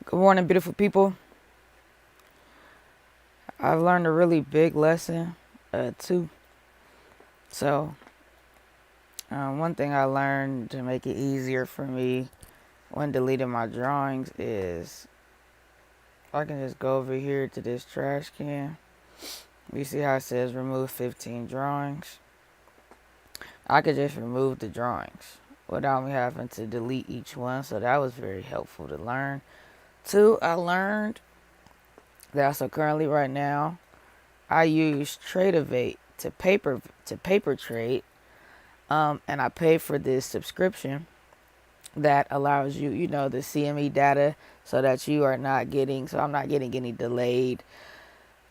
Good morning, beautiful people. I've learned a really big lesson, too. So, one thing I learned to make it easier for me when deleting my drawings is I can just go over here to this trash can. You see how it says remove 15 drawings? I could just remove the drawings without me having to delete each one. So that was very helpful to learn. Two, I learned that so currently right now I use Tradeovate to paper trade, and I pay for this subscription that allows you, the CME data, so that you are not getting, so I'm not getting any delayed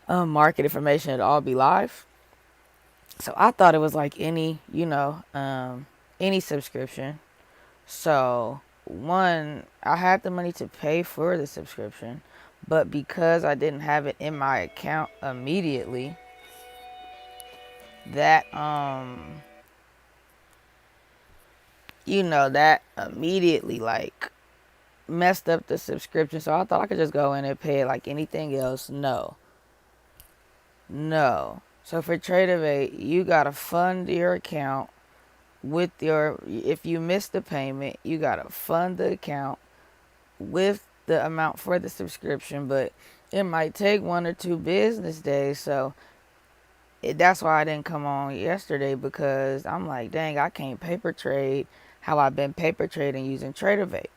market information. It'll all be live. So I thought it was like any subscription. So one, I had the money to pay for the subscription, but because I didn't have it in my account immediately, that that immediately like messed up the subscription. So I thought I could just go in and pay it like anything else. No. No. So for Tradeovate, you gotta fund your account with if you miss the payment, you gotta fund the account with the amount for the subscription, but it might take 1 or 2 business days. So that's why I didn't come on yesterday, because I'm like, dang, I can't paper trade how I've been paper trading using Tradeovate.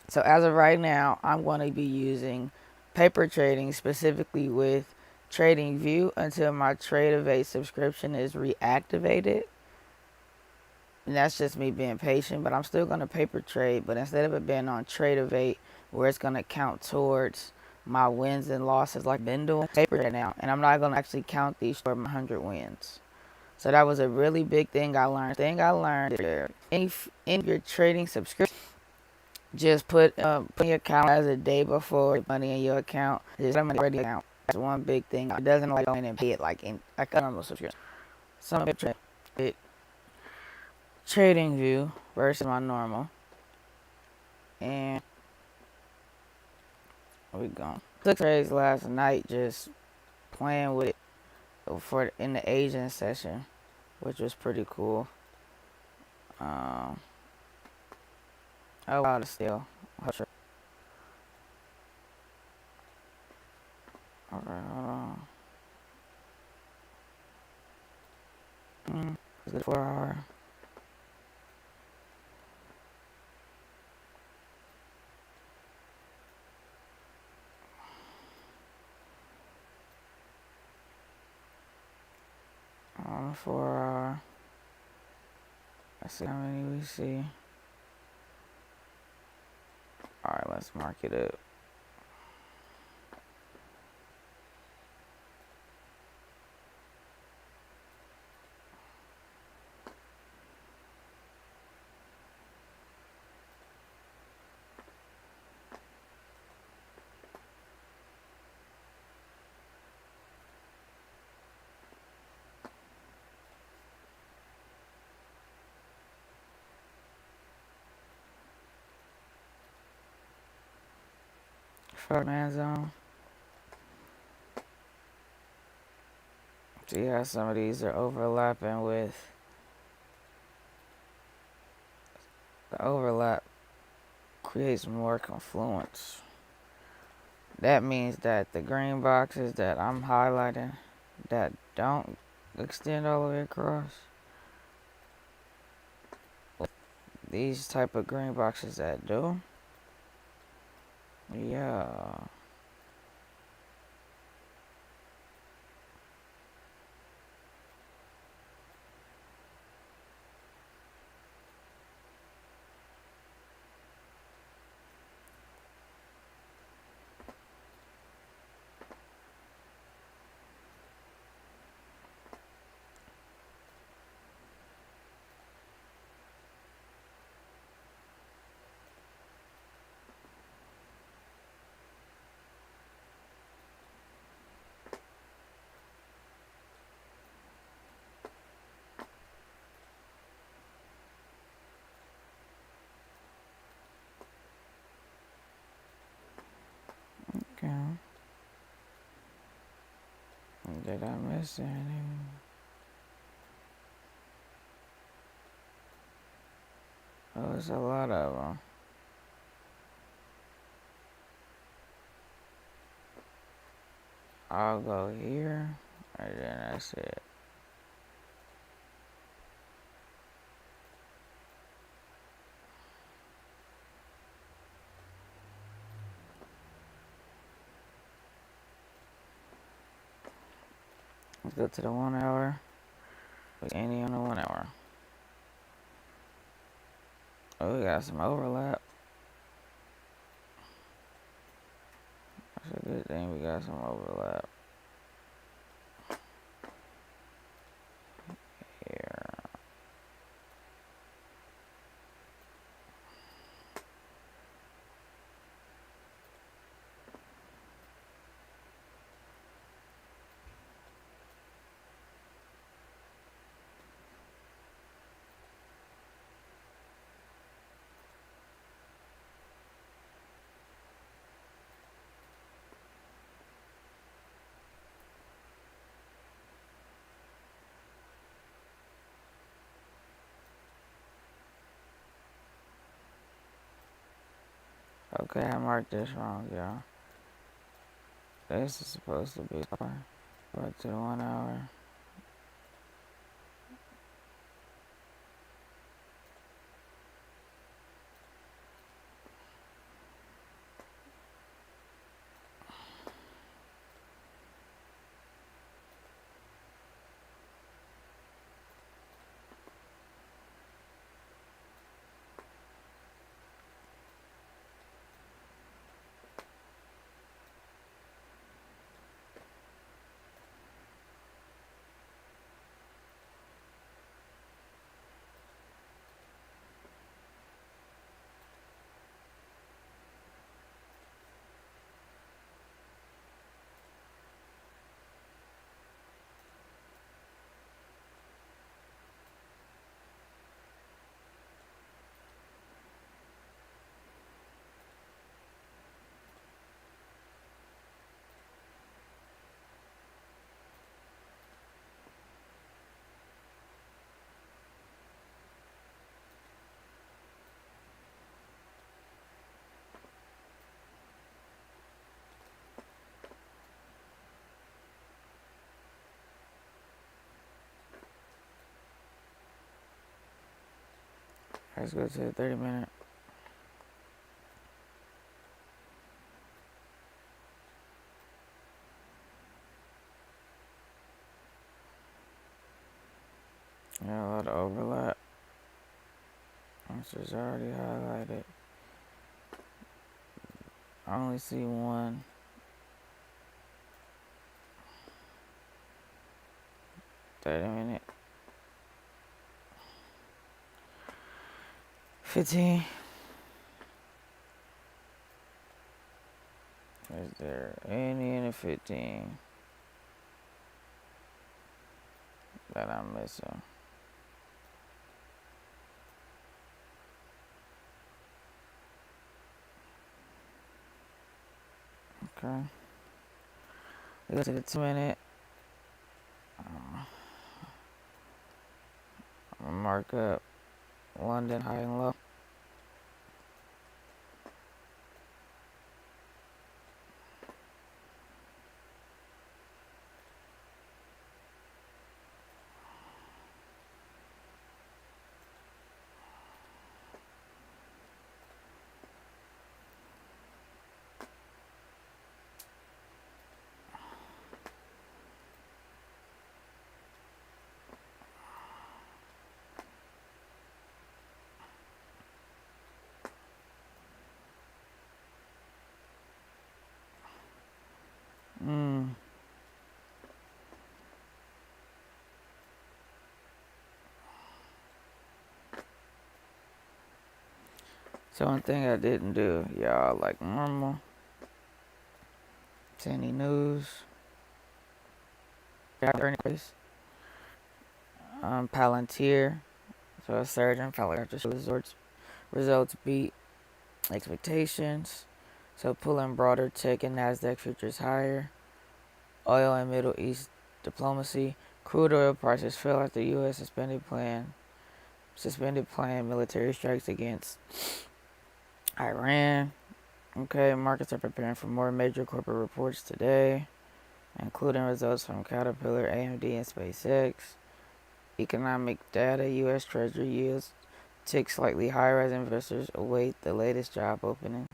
So as of right now, I'm going to be using paper trading specifically with TradingView until my Tradeovate subscription is reactivated. And that's just me being patient, but I'm still going to paper trade. But instead of it being on Tradeovate, where it's going to count towards my wins and losses like I've been doing, paper trade now. And I'm not going to actually count these for my 100 wins. So that was a really big thing I learned. In your trading subscription, just put your account as a day before money in your account. Just already account. That's one big thing. It doesn't like go in and pay it like a normal subscription. Some it TradingView versus my normal. And we go. Took trades last night just playing with it for in the Asian session, which was pretty cool. Oh wow, still. Alright, hold on. It's a 4 hour. On 4 hour. Let's see how many we see. Alright, let's mark it up. Front man zone. See how some of these are overlapping with the overlap creates more confluence. That means that the green boxes that I'm highlighting that don't extend all the way across, these type of green boxes that do, yeah. Did I miss any? Oh, there's a lot of them. I'll go here, and then that's it. Let's go to the 1 hour. Any on the 1 hour. Oh, we got some overlap. That's a good thing. We got some overlap here. Okay, I marked this wrong, y'all. This is supposed to be back to the 1 hour. Let's go to the 30-minute. Yeah, a lot of overlap. This is already highlighted. I only see one. 30-minute. 15. Is there any in the 15 that I'm missing? Okay. We go to the 2-minute. I'm gonna mark up London high and low. So one thing I didn't do, y'all, like normal. Any news. Palantir. So a surge in Palantir results beat expectations. So pulling broader tech and Nasdaq futures higher. Oil and Middle East diplomacy. Crude oil prices fell after the U.S. suspended planned military strikes against Iran. Okay, markets are preparing for more major corporate reports today, including results from Caterpillar, AMD, and SpaceX. Economic data, U.S. Treasury yields tick slightly higher as investors await the latest job opening.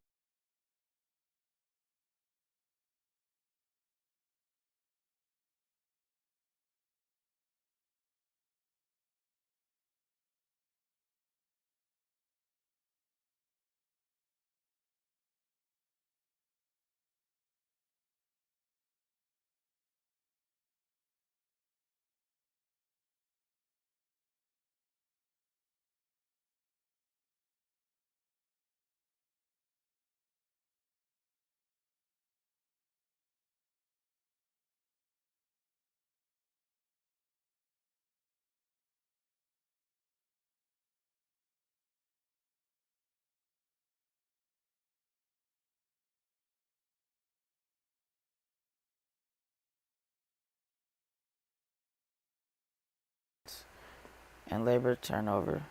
And labor turnover.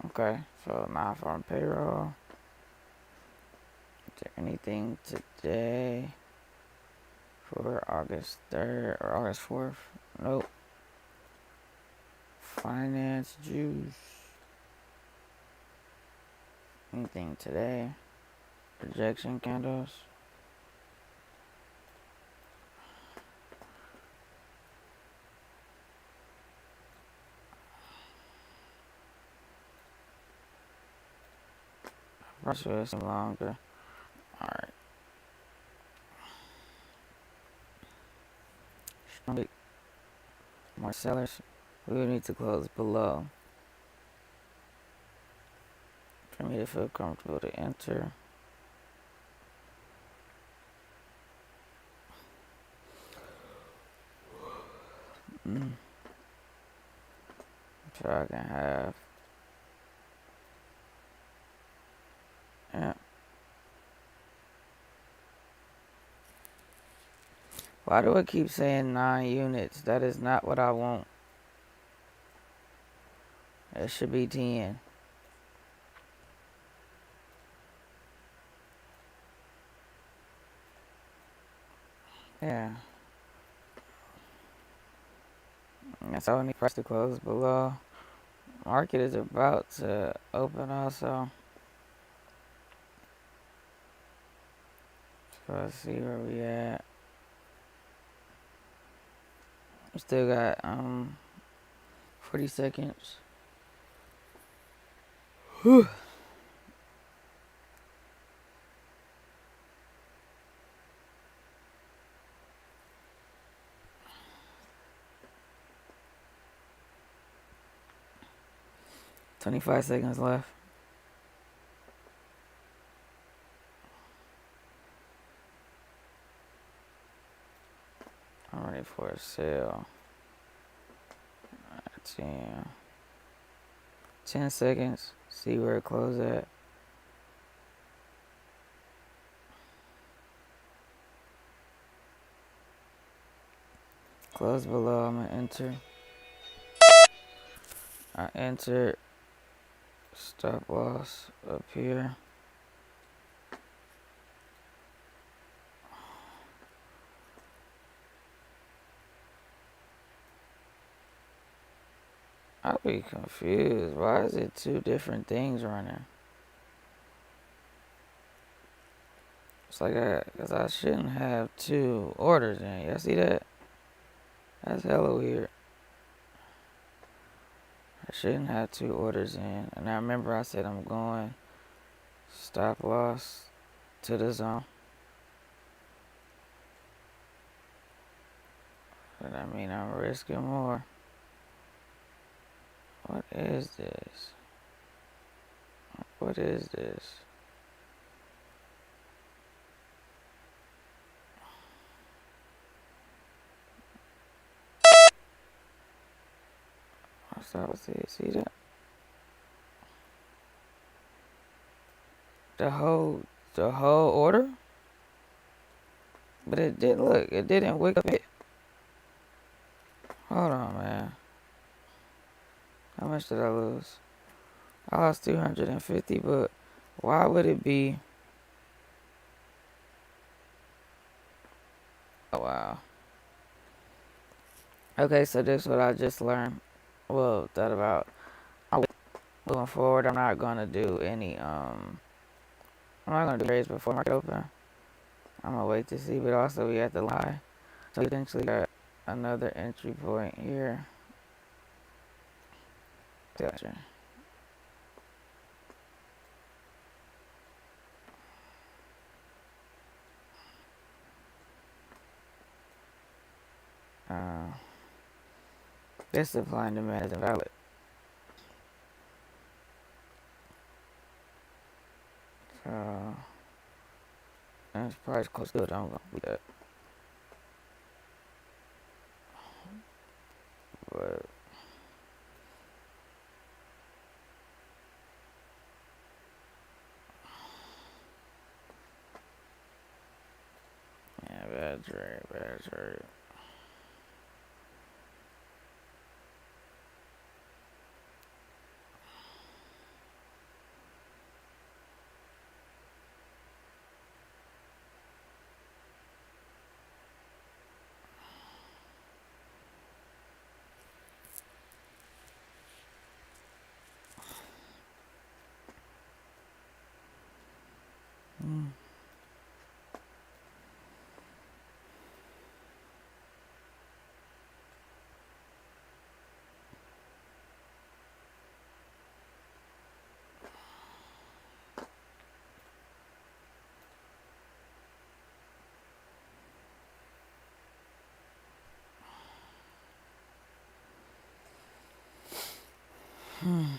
Okay, so non-farm payroll. Is there anything today for August 3rd or August 4th? Nope. Finance juice. Anything today? Projection candles. Process longer. Alright. More sellers. We would need to close below for me to feel comfortable to enter. So I can have. Yeah. Why do I keep saying 9 units? That is not what I want. It should be 10. Yeah. That's all I need price to close below. Market is about to open also. So let's see where we at. We still got 40 seconds. Whew. $25 seconds left. I'm ready for a sale. 10 seconds. See where it closes at. Close below. I'm gonna enter. I entered. Stop loss up here. I'll be confused. Why is it two different things running? It's like because I shouldn't have two orders in. Y'all see that? That's hella weird. I shouldn't have two orders in. And I remember I said I'm going stop loss to the zone. But I mean, I'm risking more. What is this? What is this? Stop. See that? The whole order? But it didn't look. It didn't wake up. Hold on, man. How much did I lose? I lost 250, but why would it be? Oh, wow. Okay, so this is what I just learned. Well, that about. Moving forward, I'm not gonna do any, I'm not gonna do trades before market open. I'm gonna wait to see, but also we have to lie. So essentially got another entry point here. Gotcha. Uh, this supply and demand is invalid. So, and it's price close to it. I'm gonna do that. But, yeah, bad trade, bad trade. Mm.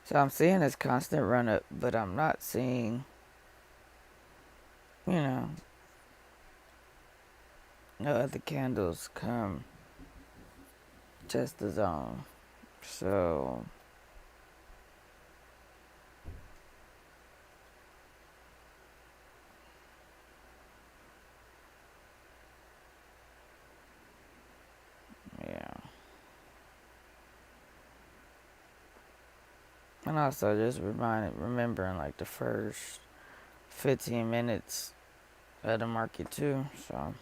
So I'm seeing this constant run up, but I'm not seeing, you know, no other candles come test the zone. So, yeah. And also just remembering like the first 15 minutes of the market too. So,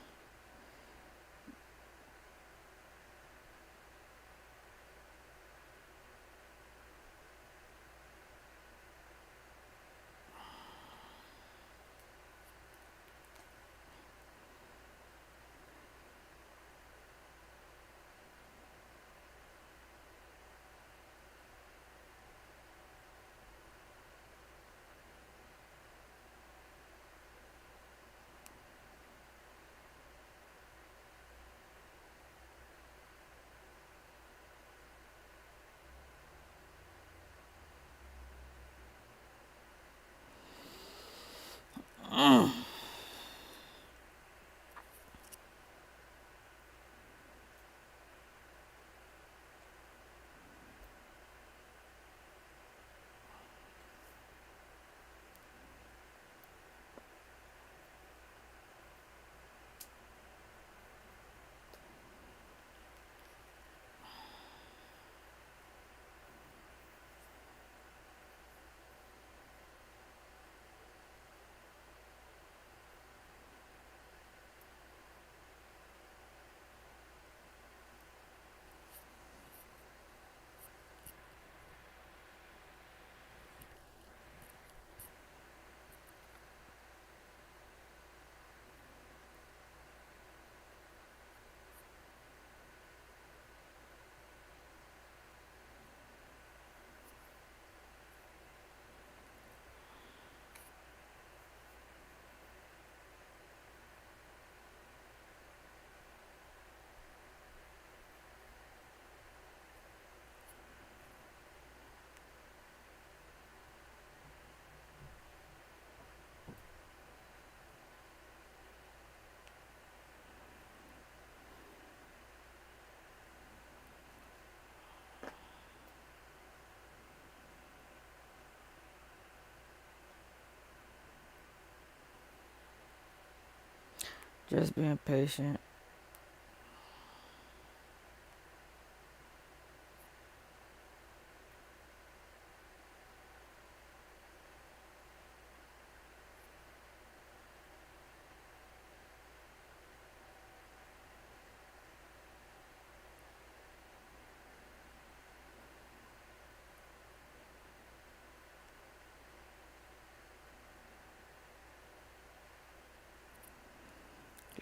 just being patient.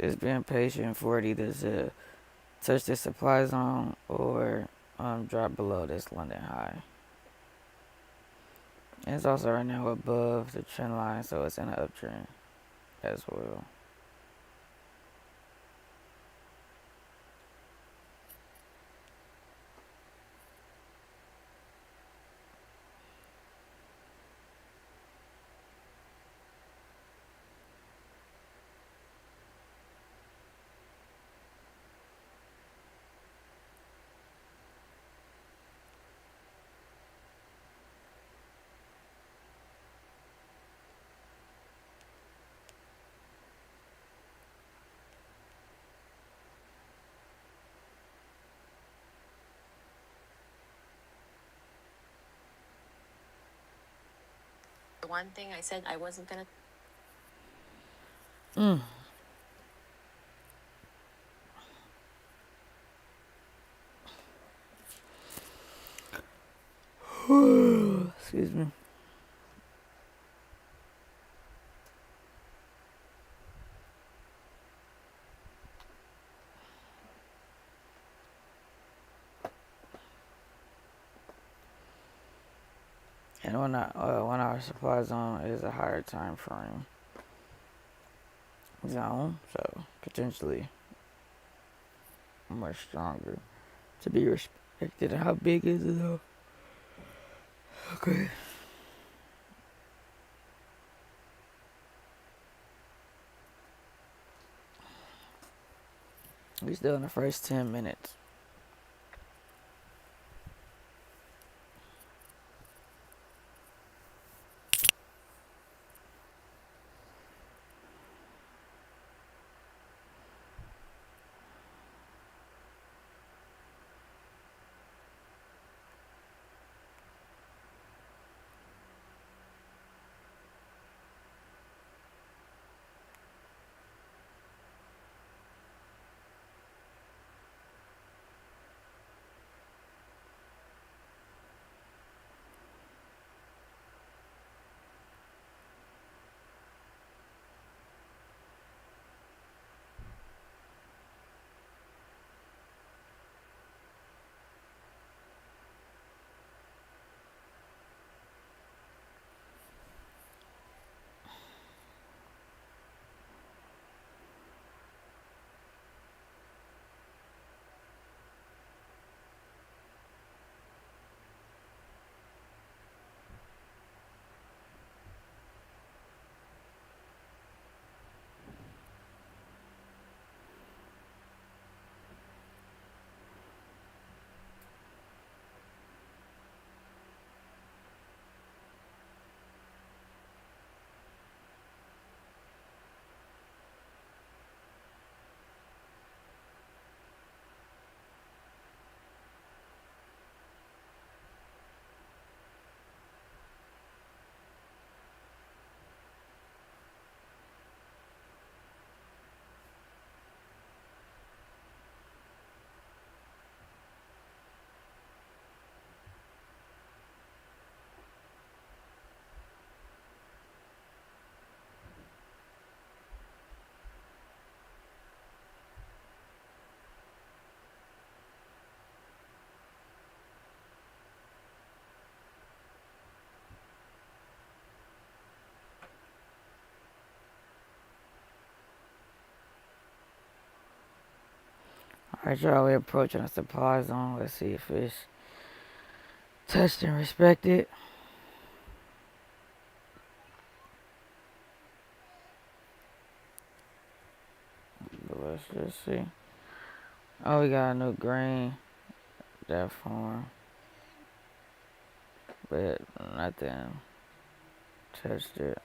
Just being patient for it either to touch the supply zone or drop below this London high. And it's also right now above the trend line, so it's in an uptrend as well. The one thing I said I wasn't gonna. Excuse me. And when our supply zone is a higher time frame zone, so potentially more stronger to be respected. How big is it though? Okay. We still in the first 10 minutes. Alright, y'all, we're approaching the supply zone. Let's see if it's touched and respected. But let's just see. Oh, we got a new green. That form. But nothing touched it.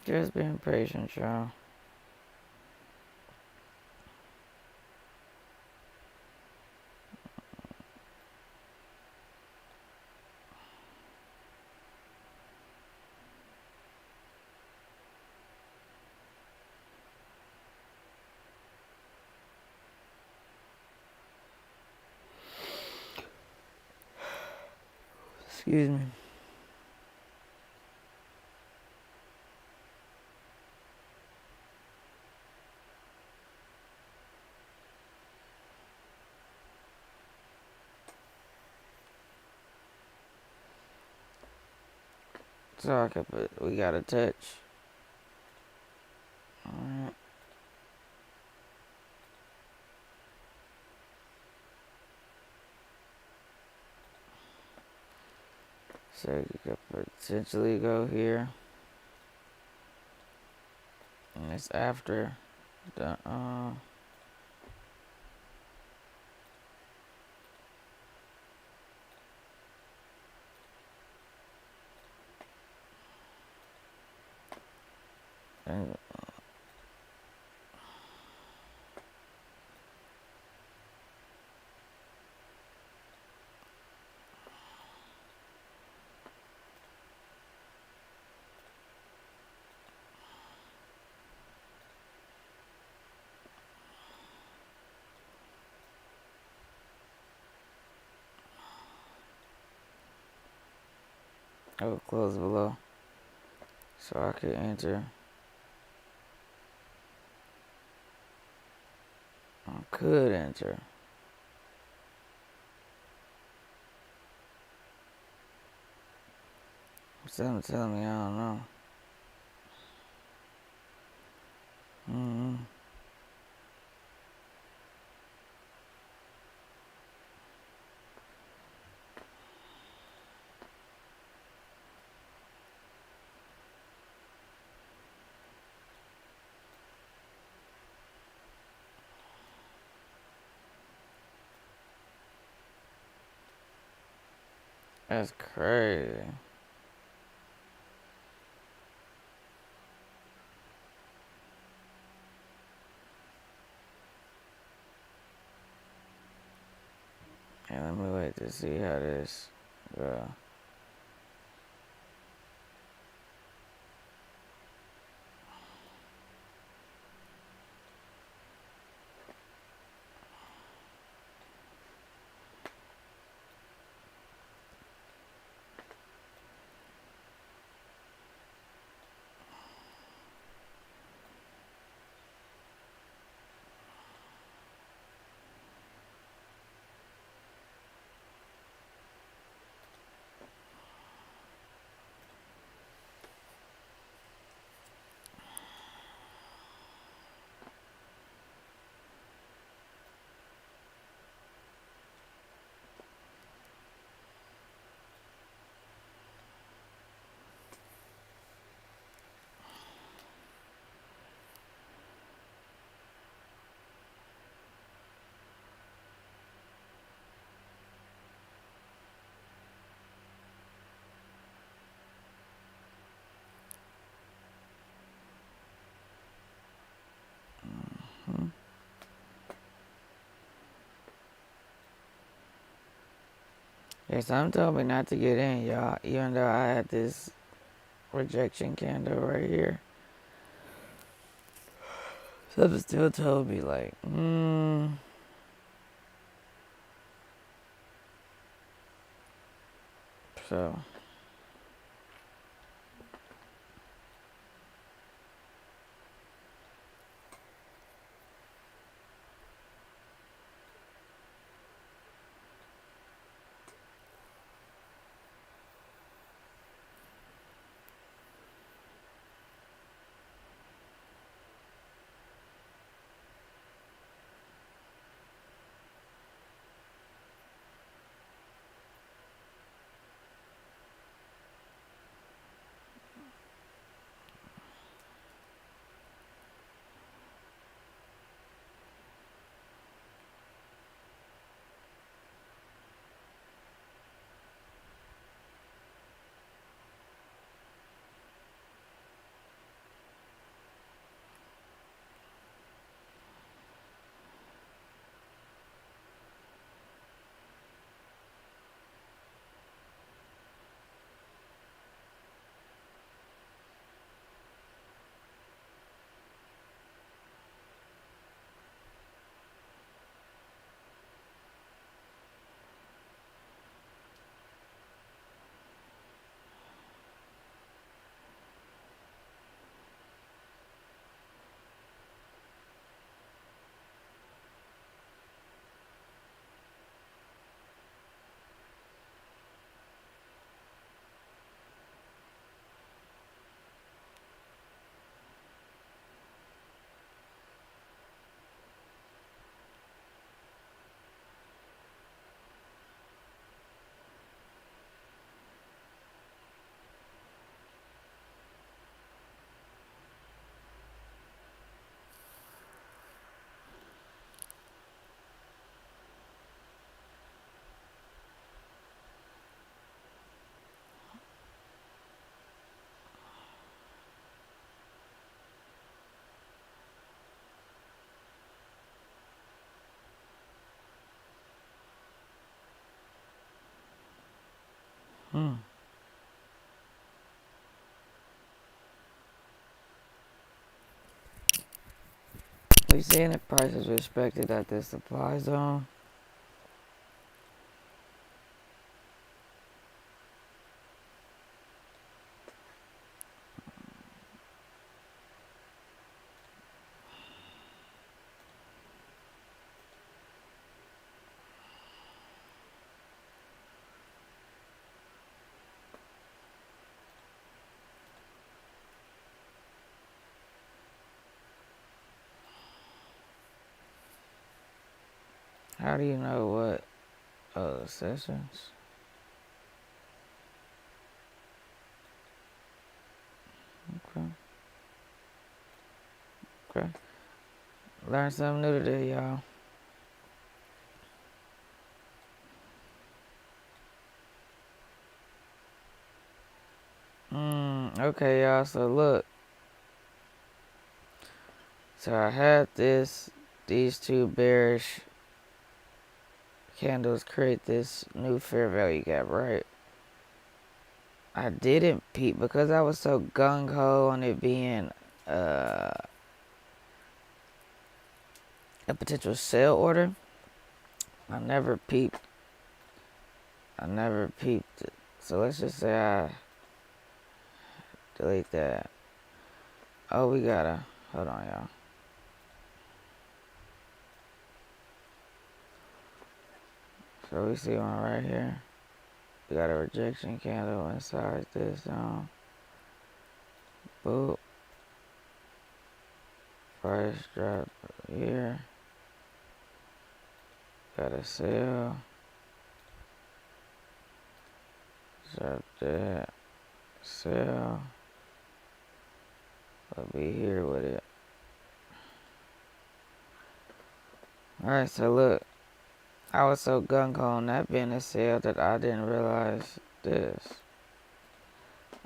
Just being patient, y'all. Excuse me. So I could put, we got a touch. Alright. So you could potentially go here. And it's after the, and, close below. So I could enter. I could enter. Something telling me I don't know. That's crazy. And let me wait to see how this go. Yeah, some told me not to get in, y'all, even though I had this rejection candle right here. Some still told me, like, So, We seeing the prices respected at the supply zone. How do you know what? Oh, sessions. Okay. Okay. Learn something new today, y'all. Okay, y'all. So look. So I had these two bearish candles create this new fair value gap, right? I didn't peep because I was so gung ho on it being a potential sell order. I never peeped it. So let's just say I delete that. Oh, we gotta hold on, y'all. So we see one right here. We got a rejection candle inside this boop. Price drop here. Got a sell. Drop that. Sell. I'll be here with it. Alright, so look. I was so gung ho on that being a sale that I didn't realize this.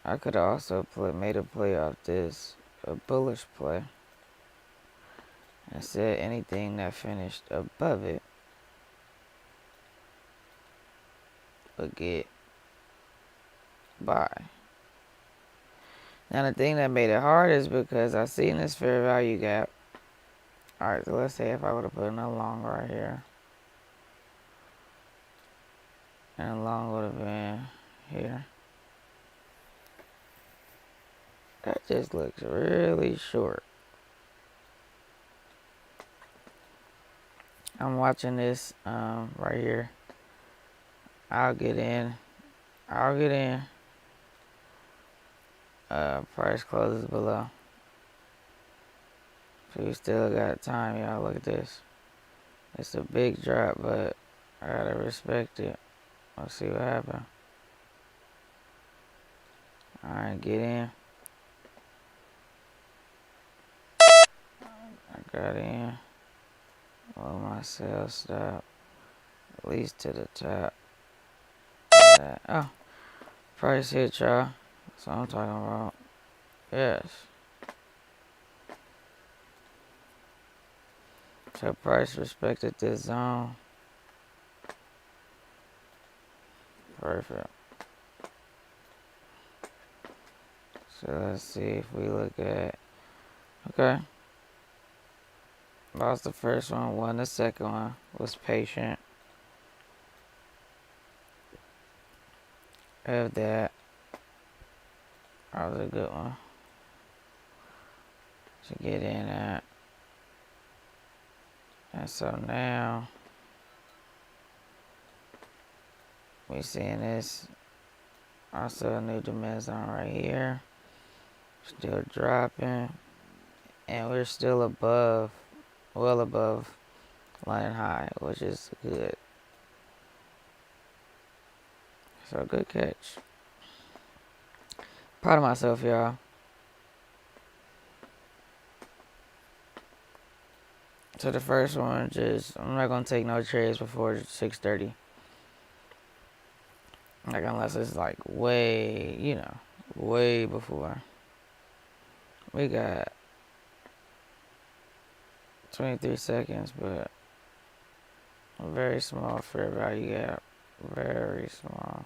I could have also made a play off this, a bullish play, and said anything that finished above it would get buy. Now the thing that made it hard is because I seen this fair value gap. Alright, so let's say if I would have put in a long right here. And a long would have been here. That just looks really short. I'm watching this right here. I'll get in. Price closes below. So we still got time, y'all. Look at this. It's a big drop, but I gotta respect it. Let's see what happens. Alright, get in. I got in. Well, my sell stop. At least to the top. Oh, price hit, y'all. That's what I'm talking about. Yes. So price respected this zone. Perfect. So let's see if we look at. Okay. Lost the first one, won the second one. Was patient. Of that. That was a good one to get in at. And so now we seeing this. Also a new demand zone right here. Still dropping. And we're still above, well above line high, which is good. So good catch. Proud of myself, y'all. So the first one, I'm not gonna take no trades before 6:30. Like unless it's like way, way before. We got 23 seconds, but a very small fair value gap. Very small.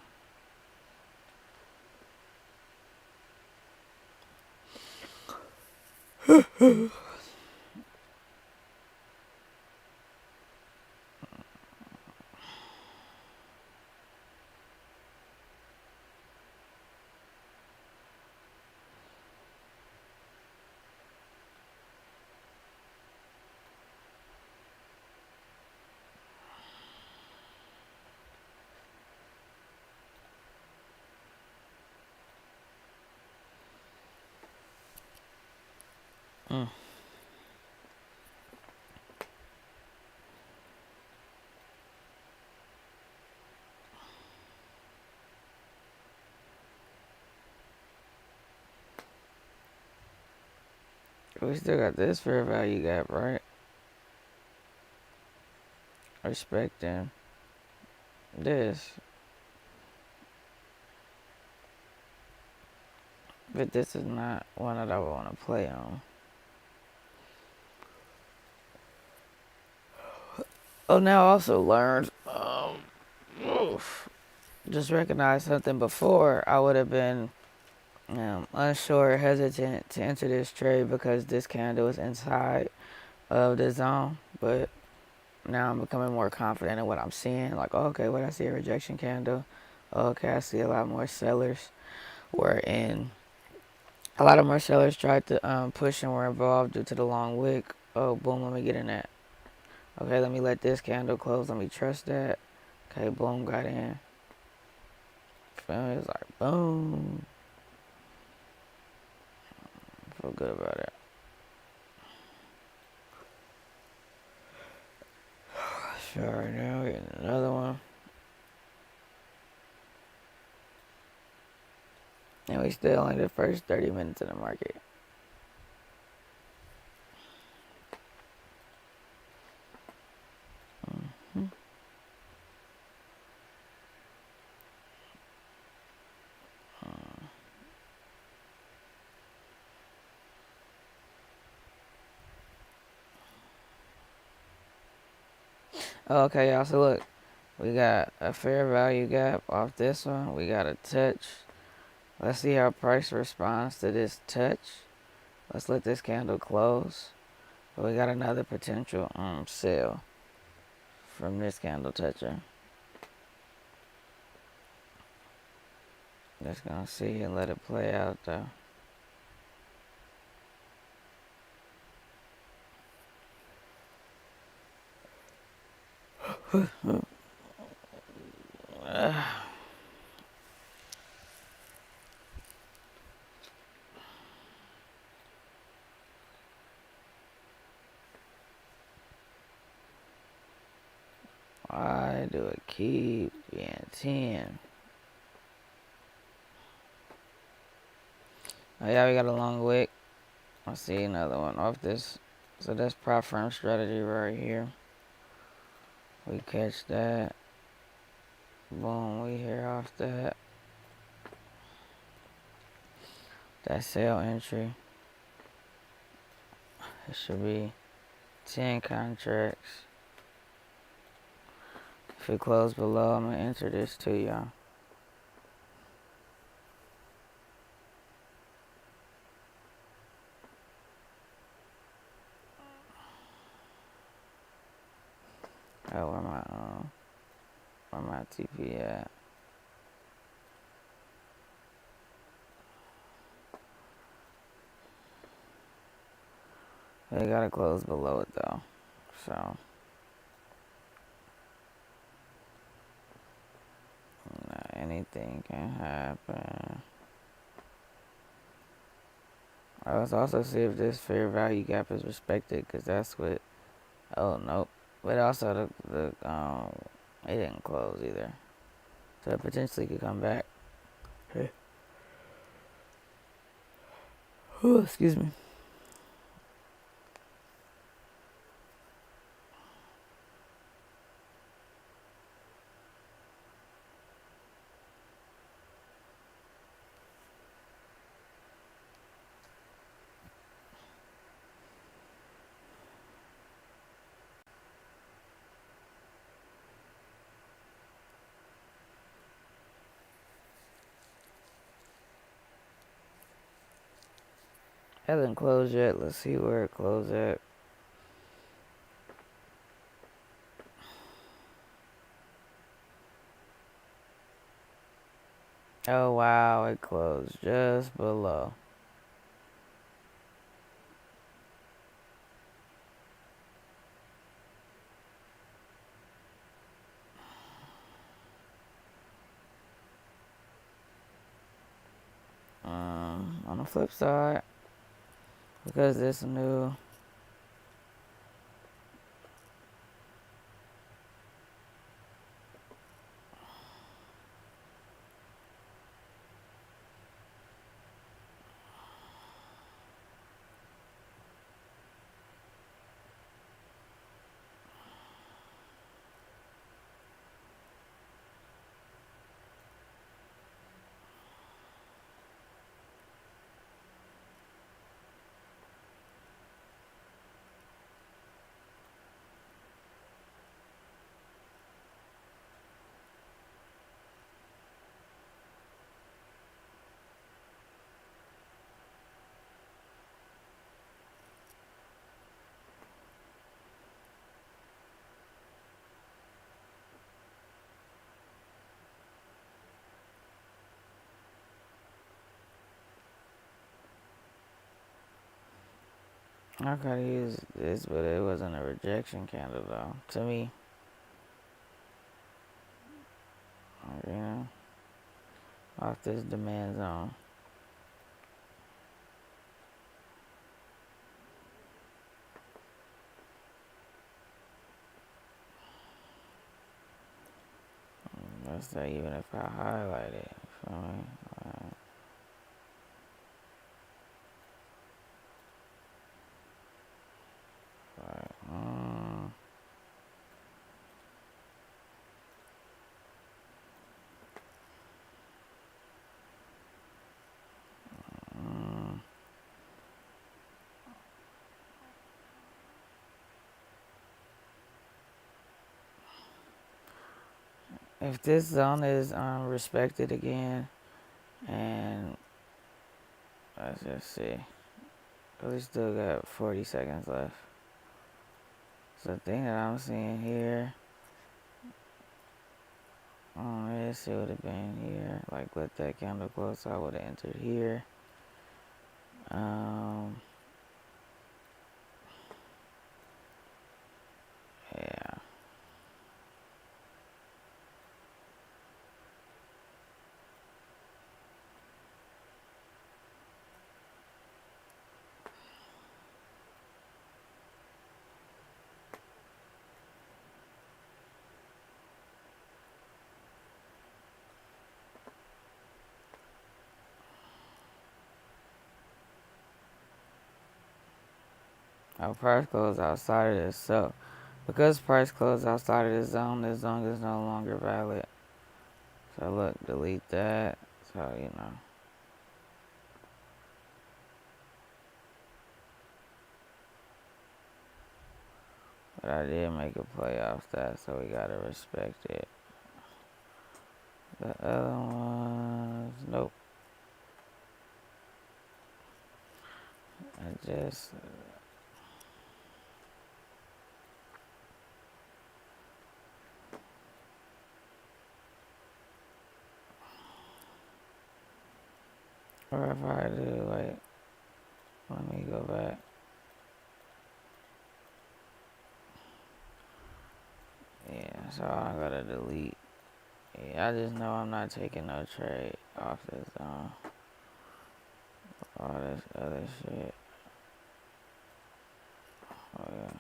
Mm. We still got this fair value gap, right? Respecting this. But this is not one that I would want to play on. Oh, now I also learned, just recognized something before. I would have been unsure, hesitant to enter this trade because this candle is inside of the zone. But now I'm becoming more confident in what I'm seeing. Like, oh, okay, when I see a rejection candle, oh, okay, I see a lot more sellers were in. A lot of more sellers tried to push and were involved due to the long wick. Oh, boom, let me get in that. Okay, let me let this candle close. Let me trust that. Okay, boom, got in. It's like, boom. Feel good about it. Sure, now getting another one. And we still only the first 30 minutes of the market. Mm-hmm. Okay, y'all, so look. We got a fair value gap off this one. We got a touch. Let's see how price responds to this touch. Let's let this candle close. But we got another potential sell from this candle toucher. Just gonna see and let it play out though. Why do it keep being 10? Oh yeah, we got a long wick. I see another one off this. So that's prop firm strategy right here. We catch that. Boom, we hear off that. That sell entry. It should be 10 contracts. If it close below, I'm gonna enter this to y'all. Oh, where my TP at? They gotta close below it though. So anything can happen. Let's also see if this fair value gap is respected, because that's what. Oh nope. But also the it didn't close either, so it potentially could come back. Hey. Oh, excuse me. Hasn't closed yet. Let's see where it closed at. Oh wow, it closed just below. On the flip side, because this new I could use this, but it wasn't a rejection candle though. To me, you know, off this demand zone. Let's say even if I highlight it, you feel me? If this zone is respected again, and let's just see, we still got 40 seconds left. So the thing that I'm seeing here, this would have been here. Like let that candle close, so I would have entered here. Yeah. Our price closed outside of this, so because price closed outside of this zone is no longer valid. So look, delete that. So you know. But I did make a play off that, so we gotta respect it. The other ones, nope. I just or if I do, like, let me go back. Yeah, so I gotta delete. Yeah, I just know I'm not taking no trade off this all this other shit. Oh yeah.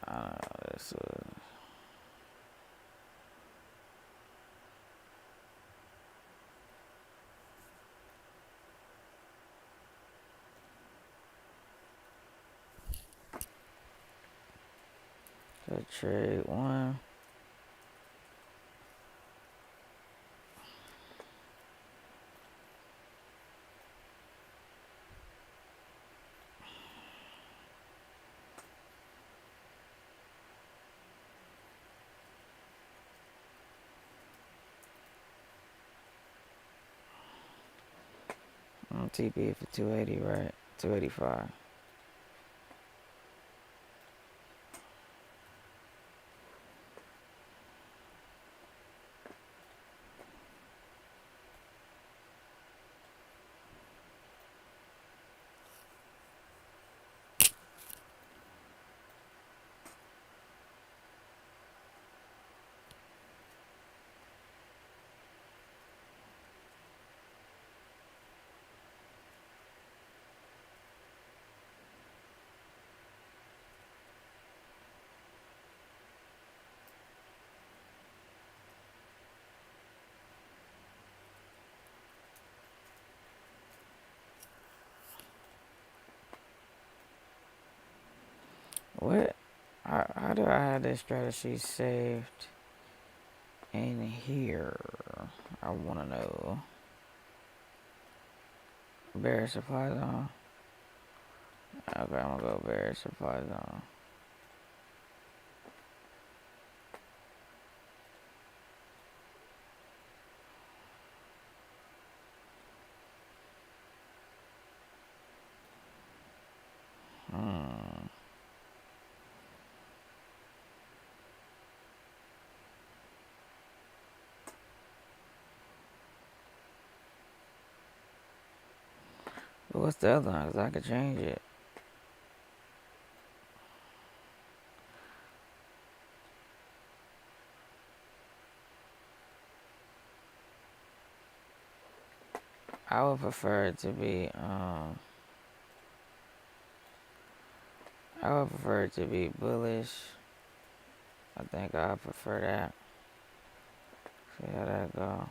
I don't know, this was the trade one. TP for 280, right? 285. What? How do I have this strategy saved in here? I want to know. Bear supply zone. Okay, I'm gonna go bear supply zone. Hmm. But what's the other one? 'Cause I could change it. I would prefer it to be, I would prefer it to be bullish. I think I prefer that. See how that go.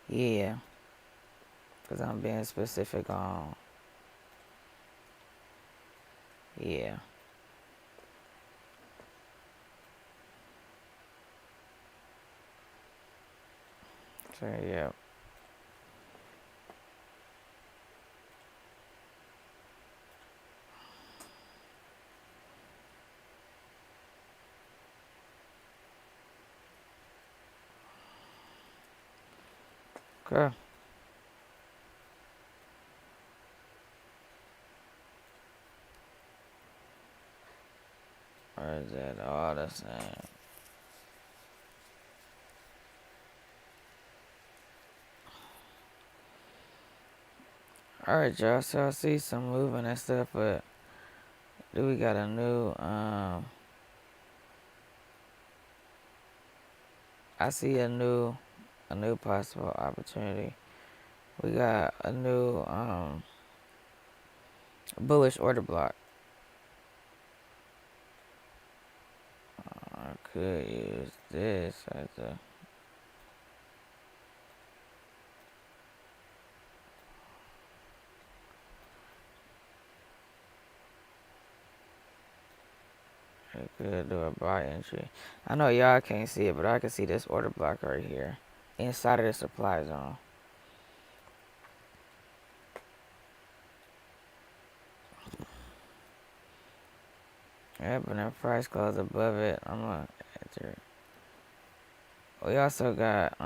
Yeah. Because I'm being specific on. Yeah. So, yeah. Okay. Or is that all the same? Alright, y'all. So I see some moving and stuff, but do we got a new, I see a new possible opportunity. We got a new, bullish order block. I could use this as a, I could do a buy entry. I know y'all can't see it, but I can see this order block right here inside of the supply zone. Yep, and if price goes above it, I'm gonna enter it. We also got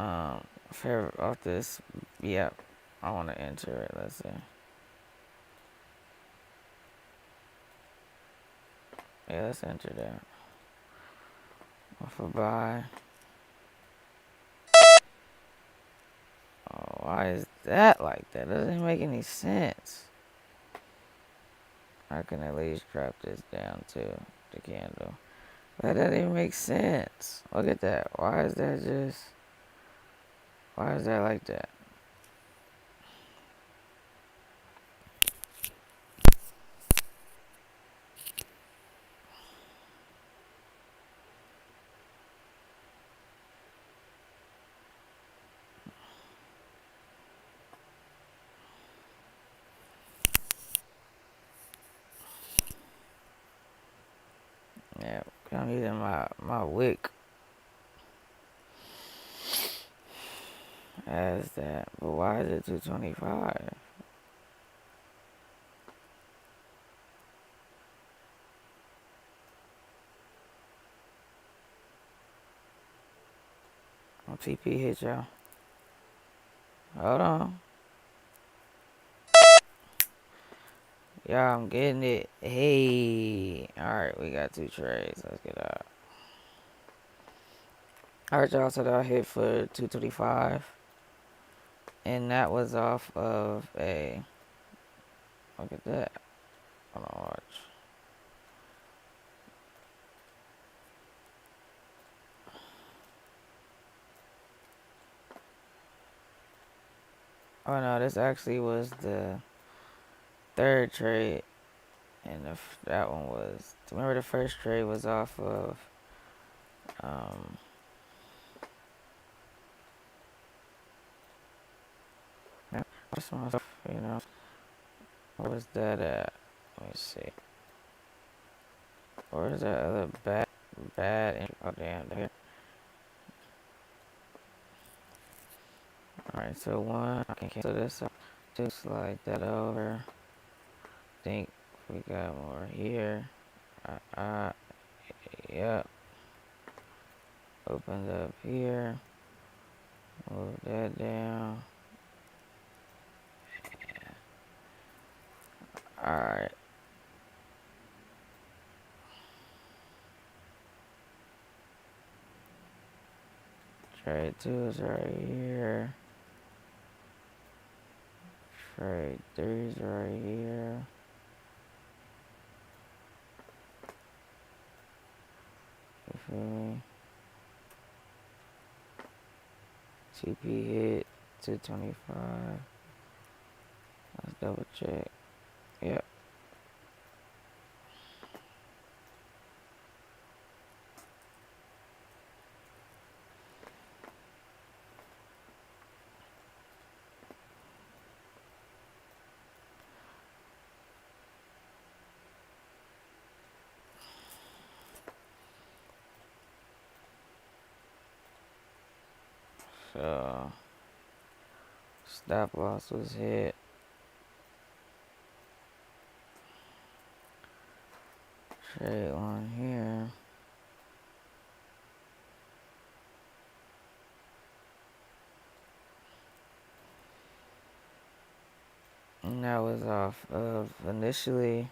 fair off this. Yep, I want to enter it. Let's see. Yeah, let's enter that. For buy. Oh, why is that like that? Doesn't make any sense. I can at least drop this down to the candle. That doesn't even make sense. Look at that. Why is that just? Why is that like that? Yeah, I'm using my wick as that. But why is it 225? On TP hit y'all. Hold on. Yeah, I'm getting it. Hey. Alright, we got 2 trades. Let's get out. Alright, y'all. So that hit for 225. And that was off of a. Look at that. Hold on, watch. Oh no, this actually was the 3rd trade. And that one was. Remember the first trade was off of. Um, yeah, what's my stuff, you know? What was that at? Let me see. Where is that other bad? Oh damn, there. Alright, so 1, I can cancel this up. Just slide that over. Think we got more here. Yep. Opened up here. Move that down. Alright. Trade 2 is right here. Trade 3 is right here. You feel me? TP hit 225. Let's double check. Yep. So stop loss was hit. Trade 1 here. And that was off of initially.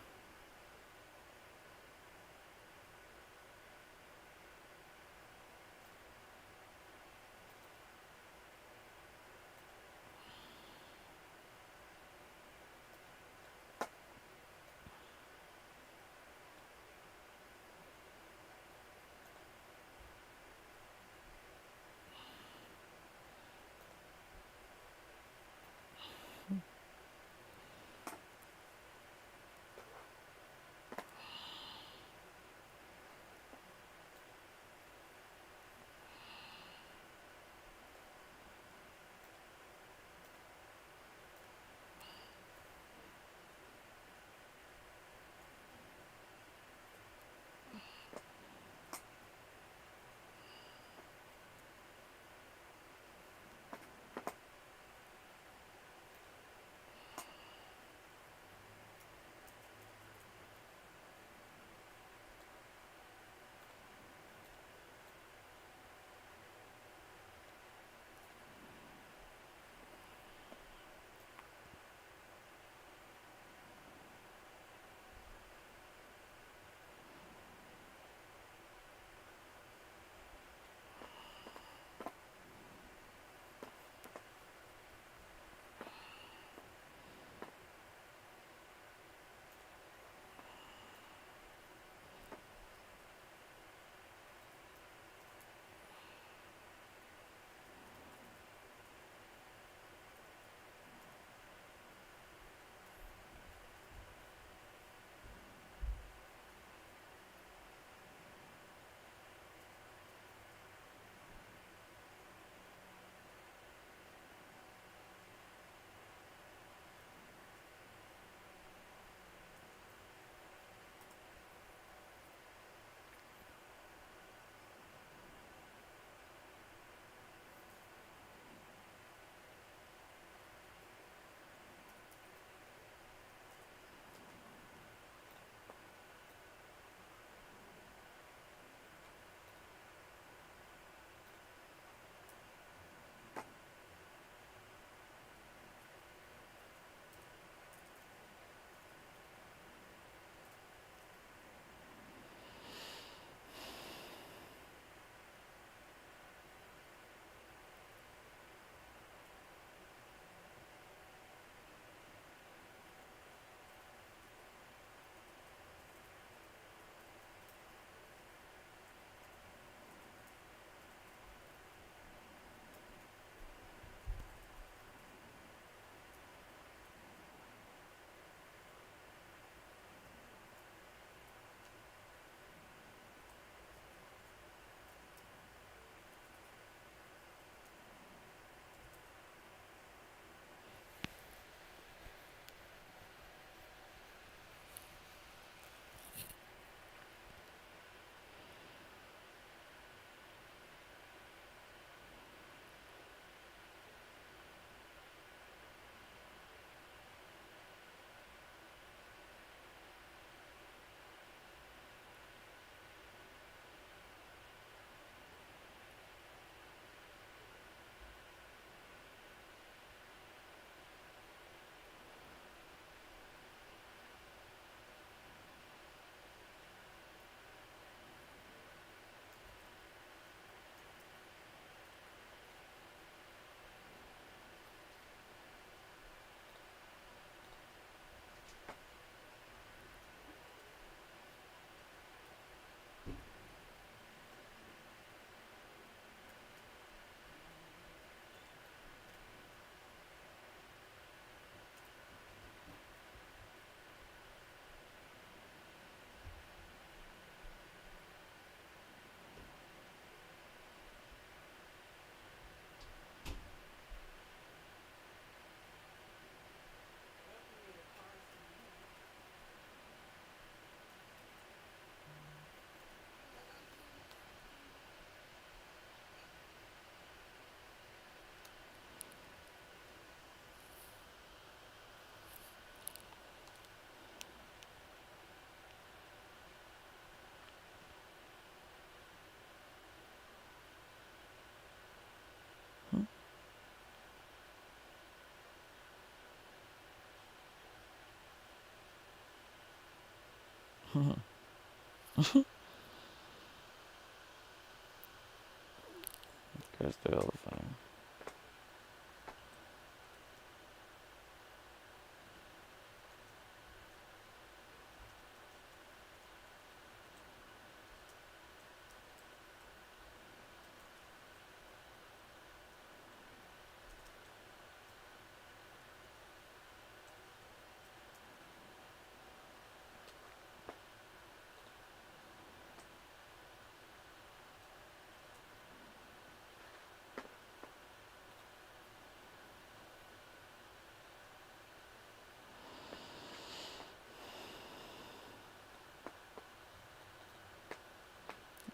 Catch the elephant.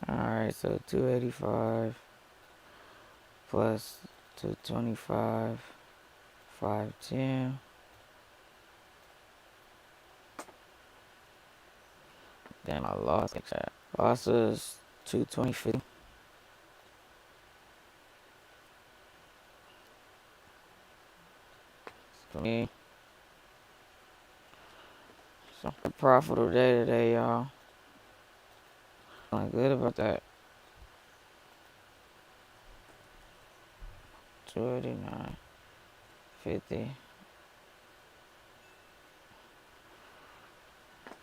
Alright, so 285 plus 225, 510. Damn, I lost that. Losses 220.50. For me, so a profitable day today, y'all. Feeling good about that. 289.50.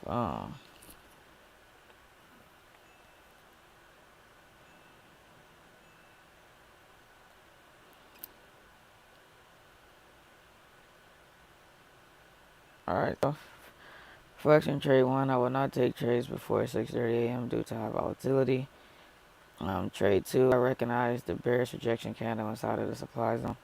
Um, Alright, so Flexion trade 1, I will not take trades before 6:30 a.m. due to high volatility. Trade 2, I recognize the bearish rejection candle inside of the supply zone.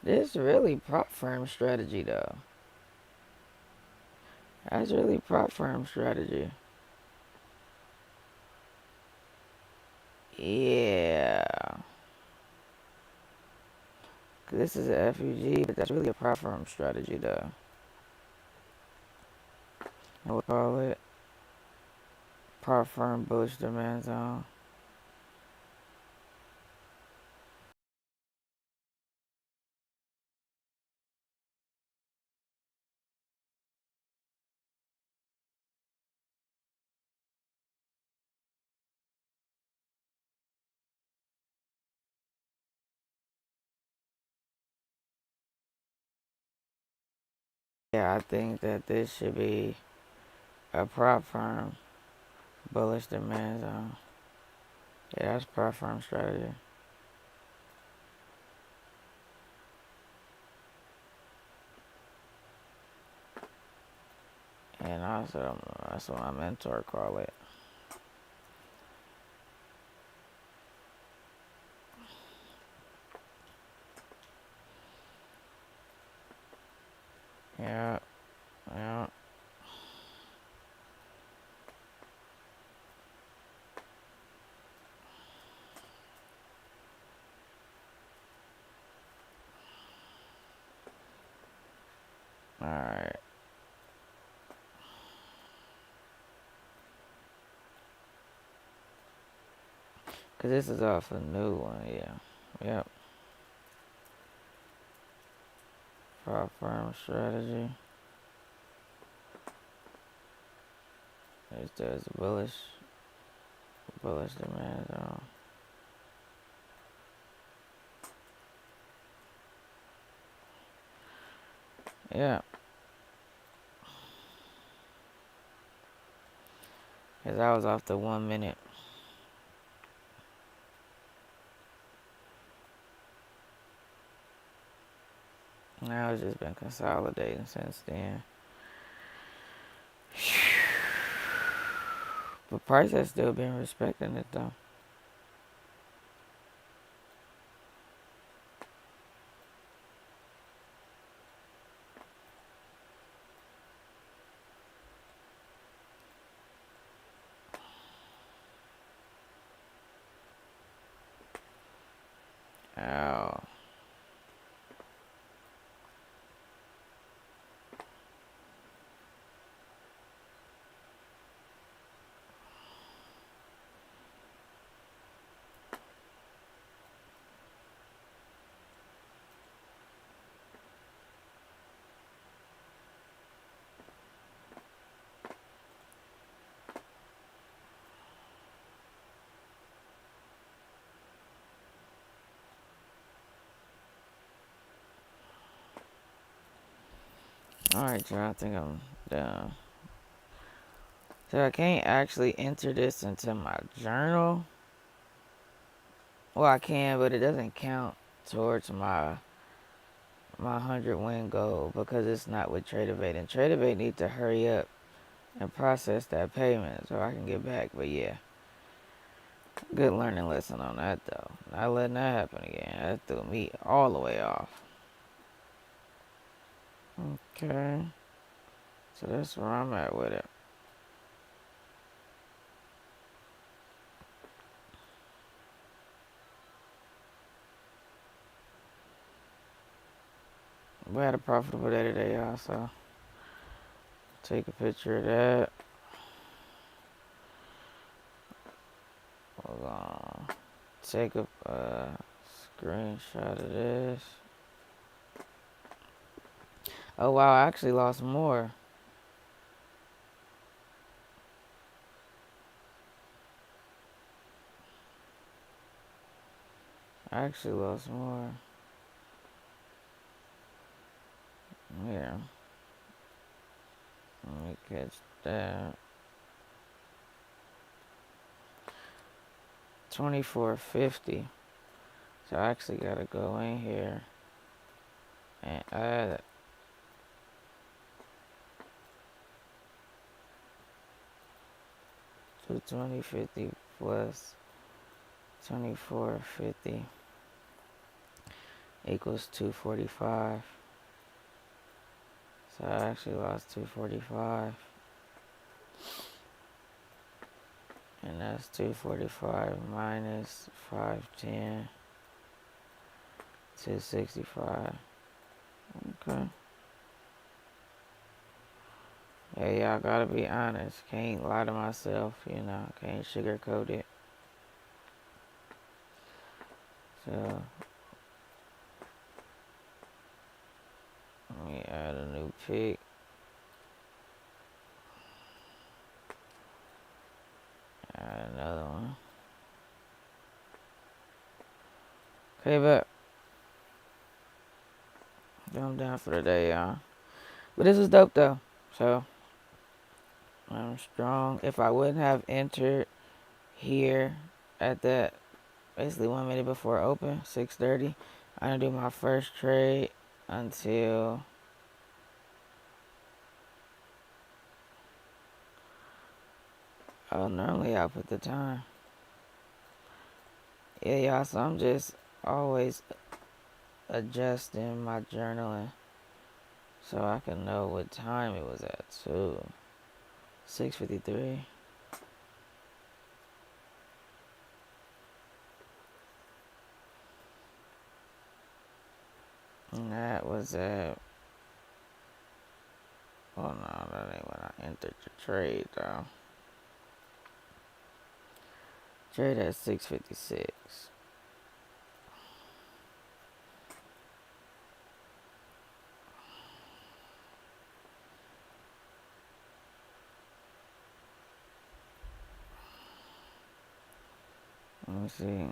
This really prop firm strategy though. That's really prop firm strategy. Yeah. This is a FUG, but that's really a prop firm strategy though. I would call it prop firm bullish demand zone. Yeah, I think that this should be a prop firm bullish demand zone. Yeah, that's prop firm strategy. And also, that's what my mentor call it. Yeah, yeah. Alright. Cause this is off a new one, yeah. Yep. Prop firm strategy. It does bullish demand zone. Yeah. Cause I was off the 1 minute. Now it's just been consolidating since then. But price has still been respecting it though. Oh. Alright, y'all, I think I'm done. So I can't actually enter this into my journal. Well, I can, but it doesn't count towards my 100 win goal because it's not with TraderBait. And TraderBait need to hurry up and process that payment so I can get back. But yeah, good learning lesson on that though. Not letting that happen again. That threw me all the way off. Okay. So that's where I'm at with it. We had a profitable day today, y'all. So take a picture of that. We're gonna take a screenshot of this. Oh wow, I actually lost more. I actually lost more. Yeah. Let me catch that. 24.50. So I actually gotta go in here and add it. So 20.50 plus 24.50 equals 245. So I actually lost 245. And that's 245 minus 510. 265. Okay. Hey, y'all gotta be honest. Can't lie to myself, you know. Can't sugarcoat it. So, let me add a new pick. Add another one. Okay, but I'm down for the day, y'all. But this is dope, though. So, I'm strong. If I wouldn't have entered here at that, basically 1 minute before open, 6:30, I didn't do my first trade until normally I put the time. Yeah, y'all, so I'm just always adjusting my journaling so I can know what time it was at, too. 6:53. And that was at, oh no, that ain't when I entered the trade, though. Trade at 6:56. Let me see.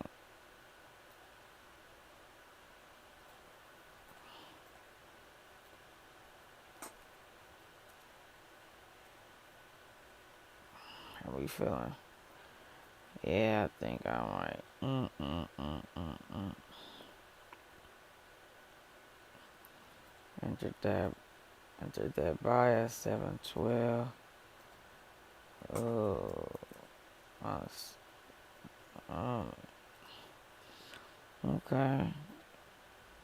How we feeling? Yeah, I think I might. Entered that buy at 712. Oh, okay.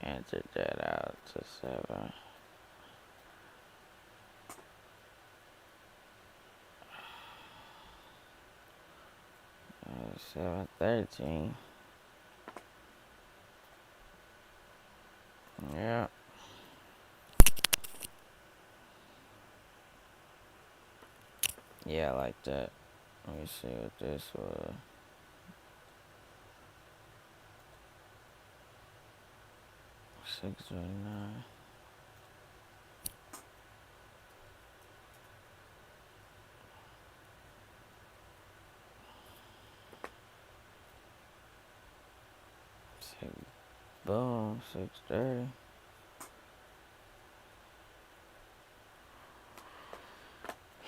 Entered that out to 713. Yeah. Yeah, I like that. Let me see what this was. 629. Boom, 630.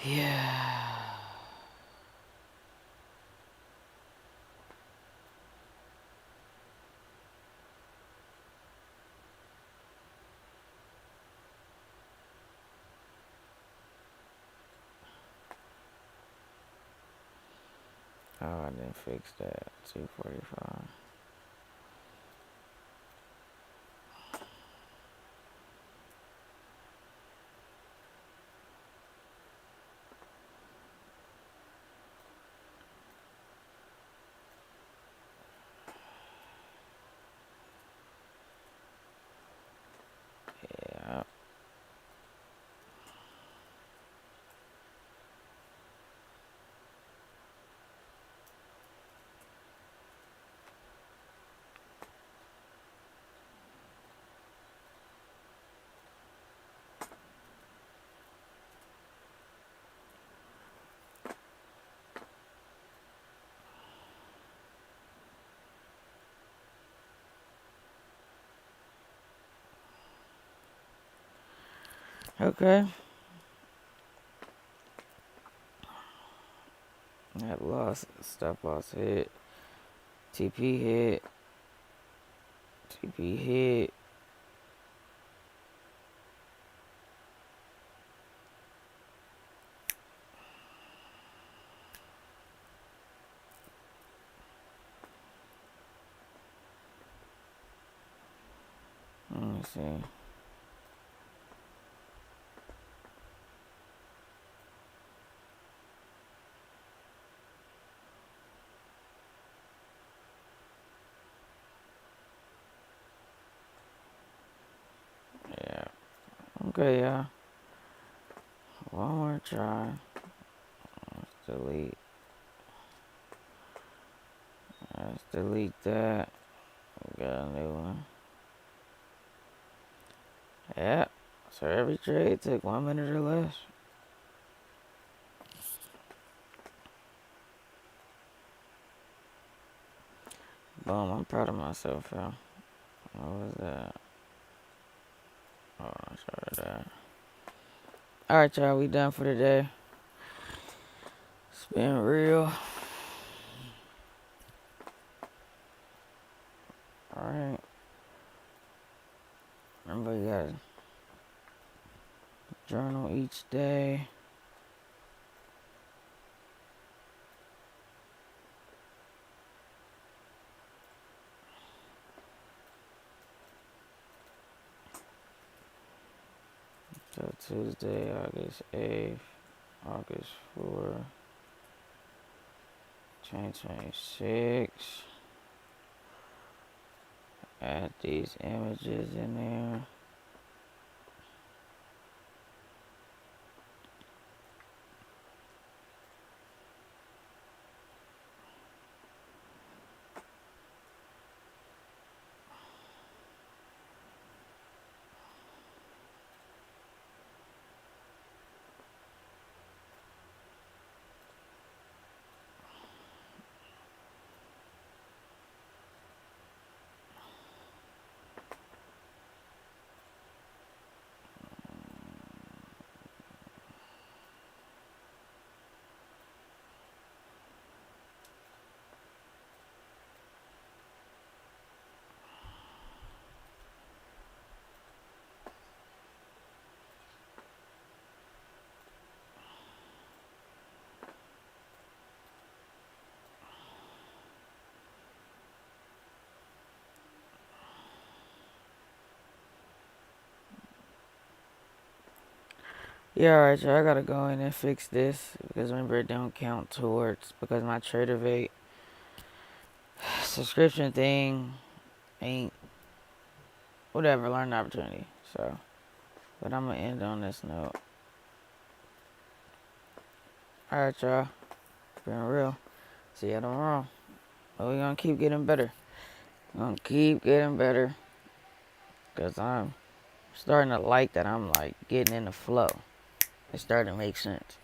Yeah. Oh, I didn't fix that. 245. Yeah. Okay. That loss, stop loss hit. TP hit. TP hit. Let me see. Yeah. Okay, yeah. One more try. Let's delete. Let's delete that. We got a new one. Yeah. So every trade took 1 minute or less. Boom. I'm proud of myself, yo. What was that? Oh, I started that. Alright, y'all. We done for today. It's been real. Alright. Remember, you gotta journal each day. So Tuesday, August 8th, August 4th, 2026. Add these images in there. Yeah, alright, y'all. I gotta go in and fix this because remember, it don't count towards because my TraderVate subscription thing ain't whatever, learning opportunity. So, but I'm gonna end on this note. Alright, y'all. Been real. See y'all tomorrow. But we gonna keep getting better. Gonna keep getting better. Cause I'm starting to like that I'm like getting in the flow. It's starting to make sense.